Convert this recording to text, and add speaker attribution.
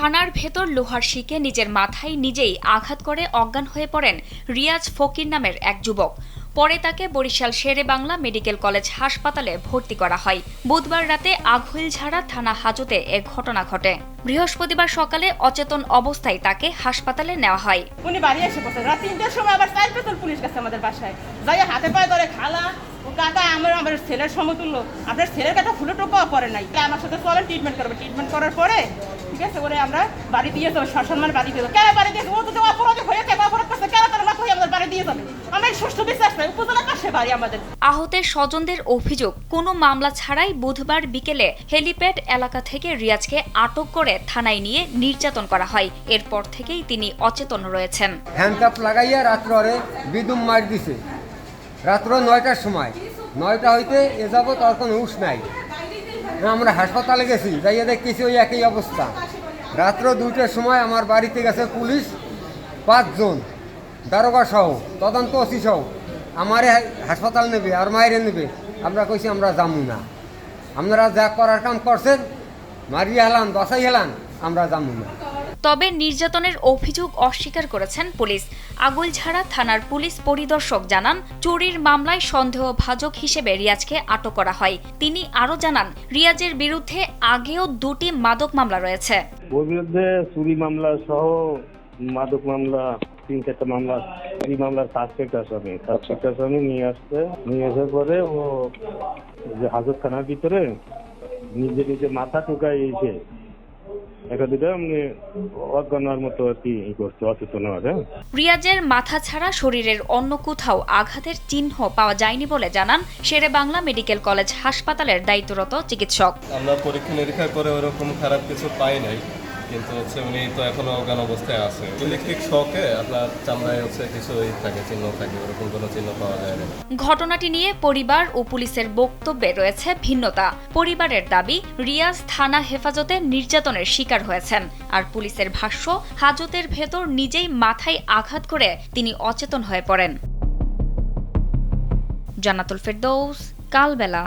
Speaker 1: থানার ভেতর লোহার শিকে নিজের মাথায় নিজেই আঘাত করে অজ্ঞান হয়ে পড়েন রিয়াজ ফকির নামের এক যুবক। পরে তাকে বরিশাল শেরেবাংলা মেডিকেল কলেজ হাসপাতালে ভর্তি করা হয়। বুধবার রাতে আঘইলঝাড়া থানা হাজতে এ ঘটনা ঘটে। বৃহস্পতিবার সকালে অচেতন অবস্থায় তাকে হাসপাতালে নেওয়া হয়।
Speaker 2: উনি বাড়ি এসে পড়ছে রাত ৩টার সময়, আবার ৪ পেতল পুলিশ গেছে আমাদের বাসায়, যাই হাতে পায়ে ধরে খালা ও কাকা আমার ছেলের সমতুল্য, আপনার ছেলের কাটা ফুলো টোকাও পরে নাই, আমার সাথে চলেন ট্রিটমেন্ট করবে। ট্রিটমেন্ট করার পরে ঠিক আছে ওরে আমরা বাড়ি দিয়ে যাবো, সসম্মান বাড়ি দিয়ে যাবো। কেন বাড়ি দিয়ে ও তো অপরাধ হয়েছে, অপরাধ করছে, কেন তার মাথা হয়ে আমাদের বাড়ি দিয়ে যাবে? আমার সুষ্ঠু বিচার চাই, উপজেলার পাশে বাড়ি আমাদের।
Speaker 1: আহতের স্বজনদের অভিযোগ, কোনো মামলা ছাড়াই বুধবার বিকেলে হেলিপ্যাড এলাকা থেকে রিয়াজকে আটক করে থানায় নিয়ে নির্যাতন করা হয়। এরপর থেকেই তিনি অচেতন রয়েছেন।
Speaker 3: হ্যান্ডকাপ লাগাইয়া রাত্রে বিদুম মার দিছে। রাত্র ৯টার সময়, ৯টা হইতে এ যাবো তার কোনো হুঁশ নাই। আমরা হাসপাতালে গেছি, যাইয়া দেখতেছি ওই একই অবস্থা। রাত্র ২টার সময় আমার বাড়িতে গেছে পুলিশ ৫ জন, দারোগা সহ, তদন্ত ওসি সহ। আমারে হাসপাতাল নেবে আর মায়েরে নেবে। আমরা কইছি আমরা যামু না, আপনারা যা করার কাম করছেন মারিয়ে হেলান, বাসাই হেলান, আমরা যামু না।
Speaker 1: তবে নির্যাতনের অভিযোগ অস্বীকার করেছেন পুলিশ। আগুইলঝাড়া থানার পুলিশ পরিদর্শক জানান, চুরির মামলায় সন্দেহভাজন হিসেবে রিয়াজকে আটক করা হয়। তিনি আরও জানান, রিয়াজের বিরুদ্ধে আগেও ২টি মাদক মামলা রয়েছে।
Speaker 4: ওর বিরুদ্ধে চুরি মামলা সহ মাদক মামলা ৩-৪টা মামলা, এই মামলার সাসপেক্ট আসামি নিয়ে আসার পরে ও যে হাজত থানার ভিতরে নিজে মাথা ঠুকাই এসে
Speaker 1: রিয়াজের মাথা ছাড়া শরীরের অন্য কোথাও আঘাতের চিহ্ন পাওয়া যায়নি বলে জানান শেরেবাংলা মেডিকেল কলেজ হাসপাতালের দায়িত্বরত চিকিৎসক।
Speaker 5: আমরা পরীক্ষা নিরীক্ষা করে ওরকম খারাপ কিছু পাই নাই, কিন্তু উনি তো এখনো অজ্ঞান অবস্থায় আছে। ইলেকট্রিক শকে আপনার চামড়ায় কিছু থাকে, চিহ্ন থাকে, ওরকম কোনো চিহ্ন পাওয়া যায় না।
Speaker 1: ঘটনাটি নিয়ে পরিবার ও পুলিশের বক্তব্যে রয়েছে ভিন্নতা। পরিবারের দাবি, রিয়াজ থানা হেফাজতে নির্যাতনের শিকার হয়েছেন, আর পুলিশের ভাষ্য, হাজতের ভেতর নিজেই মাথায় আঘাত করে তিনি অচেতন হয়ে পড়েন। জান্নাতুল ফেরদৌস, কালবেলা।